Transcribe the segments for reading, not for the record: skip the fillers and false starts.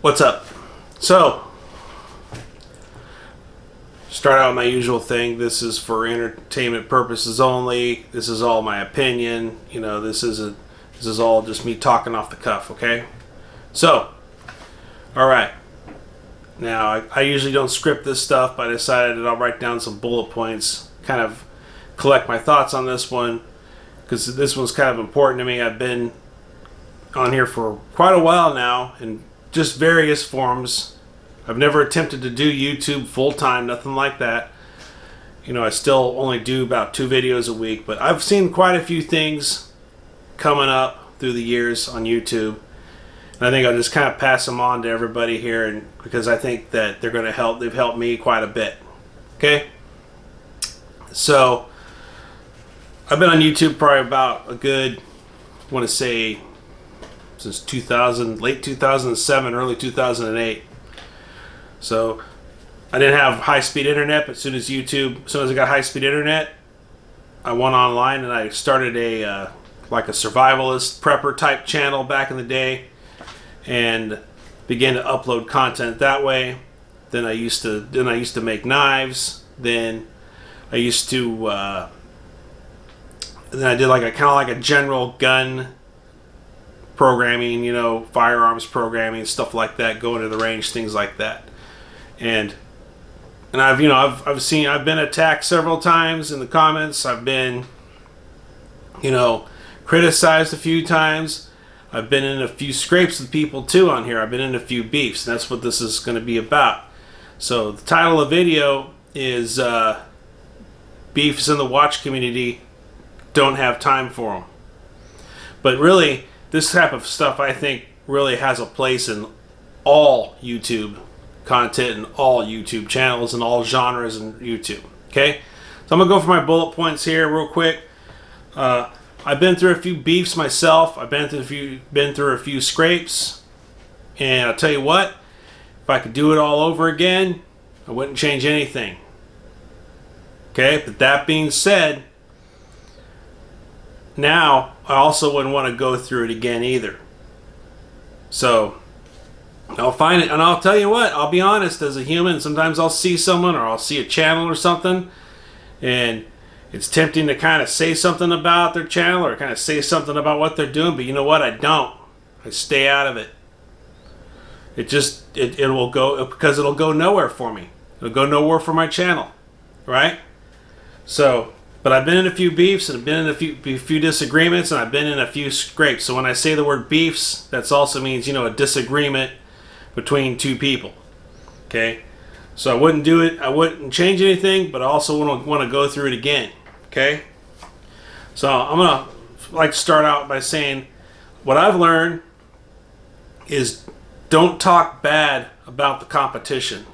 What's up? So, start out with my usual thing. This is for entertainment purposes only. This is all my opinion. You know, this is all just me talking off the cuff, okay? So, all right. Now, I usually don't script this stuff, but I decided that I'll write down some bullet points, kind of collect my thoughts on this one, because this one's kind of important to me. I've been on here for quite a while now in just various forms. I've never attempted to do YouTube full-time, nothing like that. You know, I still only do about 2 videos a week, but I've seen quite a few things coming up through the years on YouTube. And I think I'll just kind of pass them on to everybody here, and because I think that they're going to help. They've helped me quite a bit. Okay? So, I've been on YouTube probably about a good, I want to say, since 2000, late 2007, early 2008. So I didn't have high-speed internet, but as soon as I got high-speed internet, I went online and I started a like a survivalist prepper type channel back in the day, and began to upload content that way. Then I used to make knives. Then I used to then I did like a kind of like a general gun programming, you know, firearms programming, stuff like that, going to the range, things like that. And I've been attacked several times in the comments. I've been, you know, criticized a few times. I've been in a few scrapes with people too on here. I've been in a few beefs, and that's what this is going to be about. So the title of the video is Beefs in the Watch Community, Don't Have Time for Them. But really, this type of stuff, I think, really has a place in all YouTube content and all YouTube channels and all genres in YouTube. Okay? So I'm going to go for my bullet points here real quick. I've been through a few beefs myself. I've been through a few scrapes. And I'll tell you what, if I could do it all over again, I wouldn't change anything. Okay? But that being said, now I also wouldn't want to go through it again either. So I'll find it, and I'll tell you what, I'll be honest, as a human, sometimes I'll see someone or I'll see a channel or something, and it's tempting to kind of say something about their channel or kind of say something about what they're doing, but you know what? I don't. I stay out of it. It will go, because it'll go nowhere for me. It'll go nowhere for my channel, right? So, but I've been in a few beefs, and I've been in a few disagreements, and I've been in a few scrapes. So when I say the word beefs, that also means, you know, a disagreement between two people. Okay? So I wouldn't do it, I wouldn't change anything, but I also want to go through it again. Okay? So I'm going to like to start out by saying what I've learned is don't talk bad about the competition.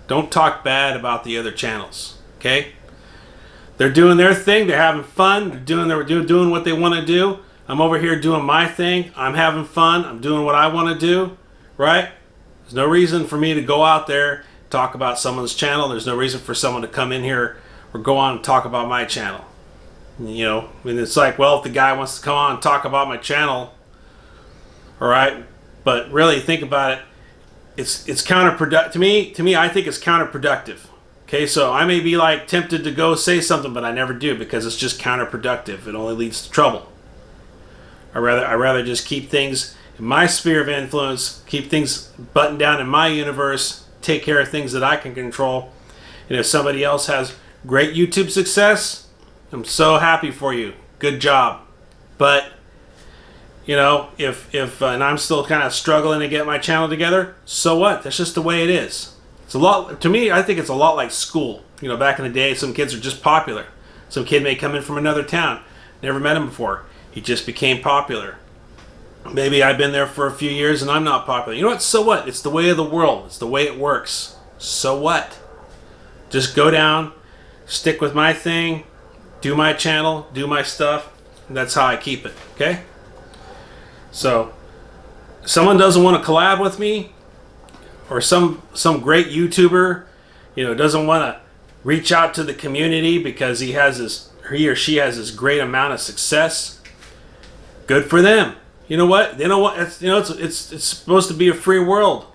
Don't talk bad about the other channels. Okay? They're doing their thing. They're having fun. They're doing what they want to do. I'm over here doing my thing. I'm having fun. I'm doing what I want to do. Right? There's no reason for me to go out there, talk about someone's channel. There's no reason for someone to come in here or go on and talk about my channel. You know, I mean, it's like, well, if the guy wants to come on and talk about my channel, all right. But really, think about it. It's counterproductive to me. I think it's counterproductive. Okay, so I may be like tempted to go say something, but I never do, because it's just counterproductive. It only leads to trouble. I rather just keep things in my sphere of influence, keep things buttoned down in my universe, take care of things that I can control. And if somebody else has great YouTube success, I'm so happy for you. Good job. But you know, if and I'm still kind of struggling to get my channel together, so what? That's just the way it is. It's a lot, to me, I think it's a lot like school. You know, back in the day, some kids are just popular. Some kid may come in from another town. Never met him before. He just became popular. Maybe I've been there for a few years and I'm not popular. You know what? So what? It's the way of the world. It's the way it works. So what? Just go down, stick with my thing, do my channel, do my stuff. And that's how I keep it. Okay? So, someone doesn't want to collab with me, or some great YouTuber, you know, doesn't want to reach out to the community because he or she has this great amount of success. Good for them. You know what? They don't want. It's supposed to be a free world.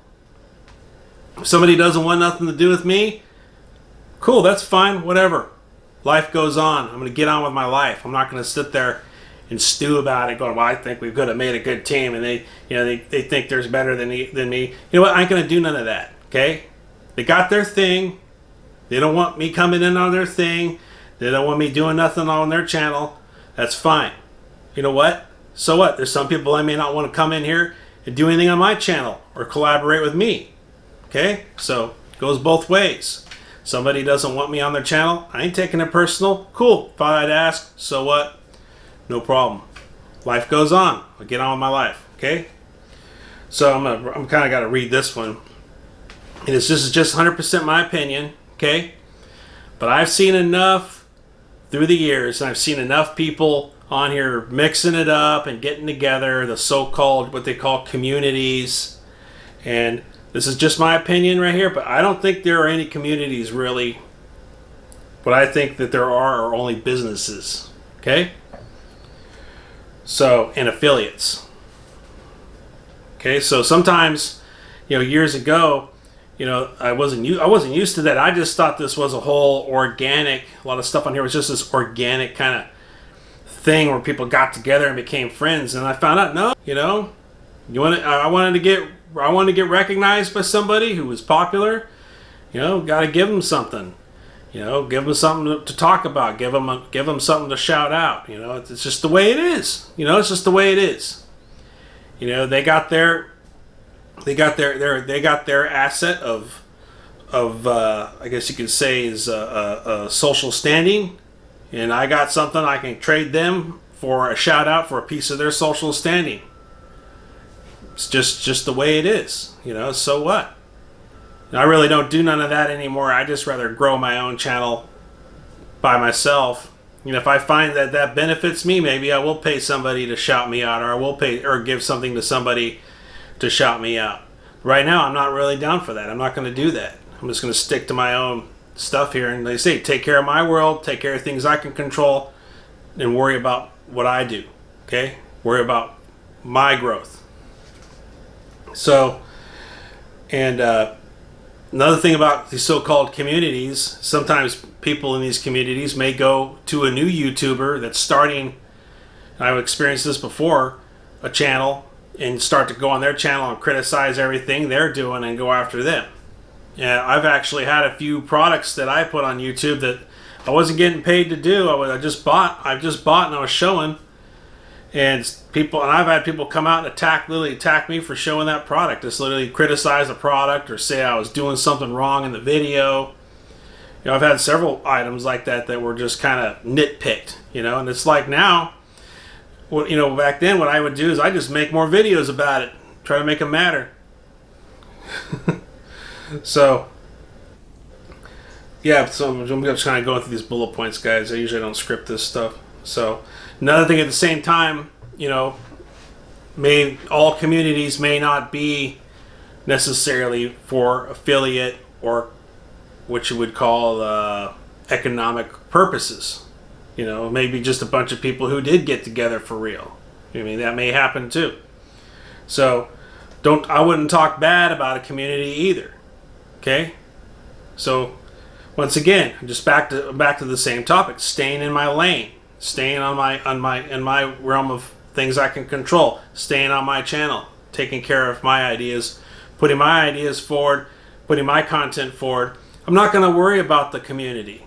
If somebody doesn't want nothing to do with me, cool, that's fine, whatever. Life goes on. I'm going to get on with my life. I'm not going to sit there and stew about it going, well, I think we could have made a good team, and they think there's better than me. You know what? I ain't going to do none of that, okay? They got their thing. They don't want me coming in on their thing. They don't want me doing nothing on their channel. That's fine. You know what? So what? There's some people I may not want to come in here and do anything on my channel or collaborate with me. Okay? So it goes both ways. Somebody doesn't want me on their channel. I ain't taking it personal. Cool. Thought I'd ask. So what? No problem. Life goes on. I get on with my life. Okay? So I'm kind of got to read this one. And this is just 100% my opinion. Okay? But I've seen enough through the years, and I've seen enough people on here mixing it up and getting together, the so-called, what they call communities. And this is just my opinion right here, but I don't think there are any communities really. What I think that there are only businesses. Okay? So, and affiliates. Okay, so sometimes, years ago, I wasn't used to that. I just thought this was a whole organic, a lot of stuff on here was just this organic kind of thing where people got together and became friends. And I found out, no, I wanted to get recognized by somebody who was popular. Got to give them something. Give them something to talk about. Give them something to shout out. It's just the way it is. It's just the way it is. They got their asset of I guess you could say is a social standing, and I got something I can trade them for a shout out for a piece of their social standing. It's just the way it is, so what? And I really don't do none of that anymore. I just rather grow my own channel by myself. If I find that benefits me, maybe I will pay somebody to shout me out, or I will pay or give something to somebody to shout me out. Right now, I'm not really down for that. I'm not going to do that. I'm just going to stick to my own stuff here. And they say, take care of my world, take care of things I can control, and worry about what I do. Okay? Worry about my growth. So, and another thing about these so-called communities, sometimes people in these communities may go to a new YouTuber that's starting, and I've experienced this before, a channel, and start to go on their channel and criticize everything they're doing and go after them. Yeah, I've actually had a few products that I put on YouTube that I wasn't getting paid to do. I just bought and I was showing, and I've had people come out and literally attack me for showing that product. Just literally criticize the product or say I was doing something wrong in the video. I've had several items like that were just kind of nitpicked. And it's like now. Well, back then what I would do is I just make more videos about it, try to make them matter. So, yeah, so I'm just kind of going through these bullet points, guys. I usually don't script this stuff. So, another thing at the same time, all communities may not be necessarily for affiliate or what you would call economic purposes. Maybe just a bunch of people who did get together for real. That may happen too. So, I wouldn't talk bad about a community either. Okay? So, once again, just back to the same topic. Staying in my lane, staying in my realm of things I can control, staying on my channel, taking care of my ideas, putting my ideas forward, putting my content forward. I'm not going to worry about the community.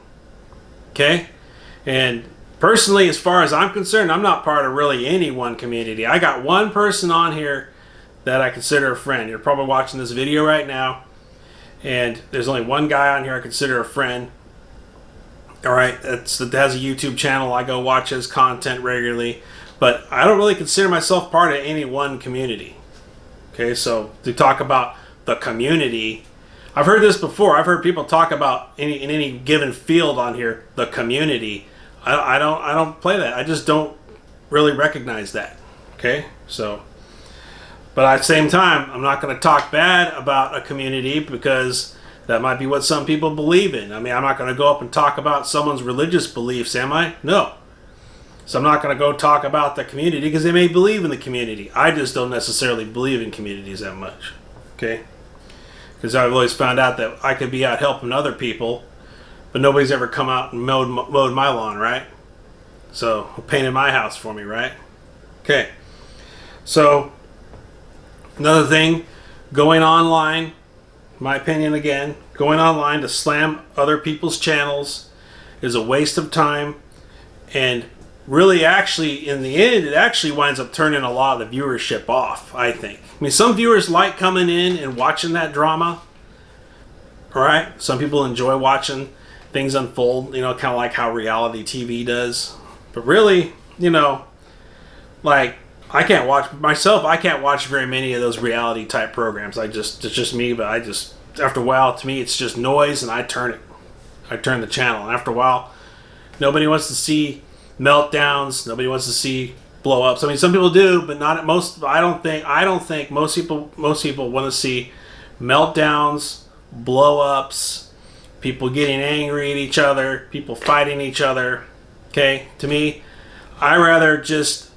Okay? And personally, as far as I'm concerned, I'm not part of really any one community. I got one person on here that I consider a friend. You're probably watching this video right now, and there's only one guy on here I consider a friend. All right, that has a YouTube channel. I go watch his content regularly, but I don't really consider myself part of any one community. Okay, so to talk about the community, I've heard this before. I've heard people talk about in any given field on here, the community. I don't play that. I just don't really recognize that. Okay, so, but at the same time, I'm not going to talk bad about a community because that might be what some people believe in. I'm not going to go up and talk about someone's religious beliefs, am I? No. So I'm not going to go talk about the community because they may believe in the community. I just don't necessarily believe in communities that much. Okay. because I've always found out that I could be out helping other people, but nobody's ever come out and mowed my lawn, right? So painted my house for me, right? Okay. So another thing, going online, my opinion again, going online to slam other people's channels is a waste of time, and really actually in the end it actually winds up turning a lot of the viewership off, I think. I mean, some viewers like coming in and watching that drama, all right? Some people enjoy watching things unfold, you know, kind of like how reality TV does. But really, you know, like, I can't watch myself. I can't watch very many of those reality type programs. It's just me. But I just, after a while, to me, it's just noise, and I turn it. I turn the channel, and after a while, nobody wants to see meltdowns. Nobody wants to see blow ups. I mean, some people do, but not most. I don't think most people want to see meltdowns, blow ups, people getting angry at each other, people fighting each other. Okay, to me, I rather just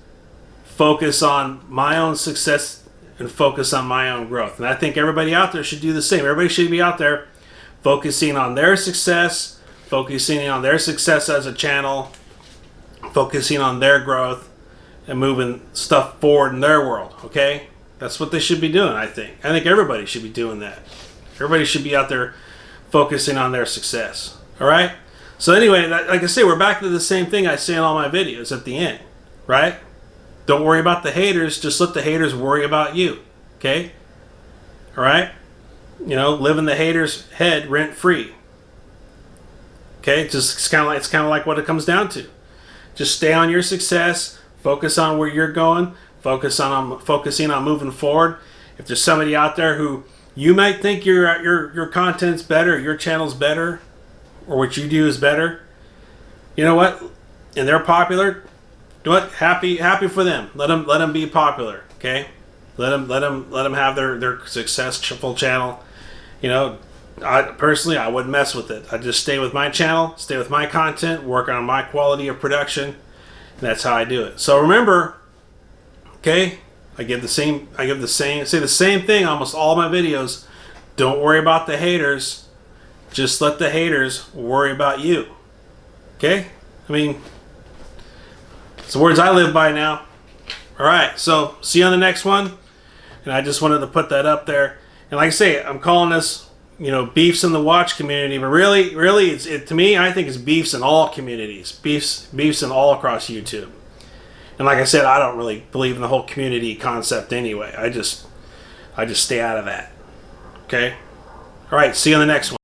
focus on my own success and focus on my own growth. And I think everybody out there should do the same. Everybody should be out there focusing on their success, focusing on their success as a channel, focusing on their growth, and moving stuff forward in their world. Okay, that's what they should be doing. I think everybody should be doing that. Everybody should be out there focusing on their success. All right. So anyway, like I say, we're back to the same thing I say in all my videos at the end, right? Don't worry about the haters. Just let the haters worry about you. Okay? All right? You know, live in the haters' head rent free. Okay? It's kind of like what it comes down to. Just stay on your success. Focus on where you're going. Focusing on moving forward. If there's somebody out there who you might think your content's better, your channel's better, or what you do is better, you know what? And they're popular. You know what? Happy for them. Let them be popular. Okay? Let them have their successful channel. You know, I wouldn't mess with it. I just stay with my channel, stay with my content, work on my quality of production, and that's how I do it. So remember, okay? I say the same thing almost all my videos. Don't worry about the haters. Just let the haters worry about you. Okay? I mean, it's the words I live by now. All right, so see you on the next one. And I just wanted to put that up there. And like I say, I'm calling this, you know, beefs in the watch community, but really, to me, I think it's beefs in all communities, beefs in all across YouTube. And like I said, I don't really believe in the whole community concept anyway. I just stay out of that. Okay. All right. See you on the next one.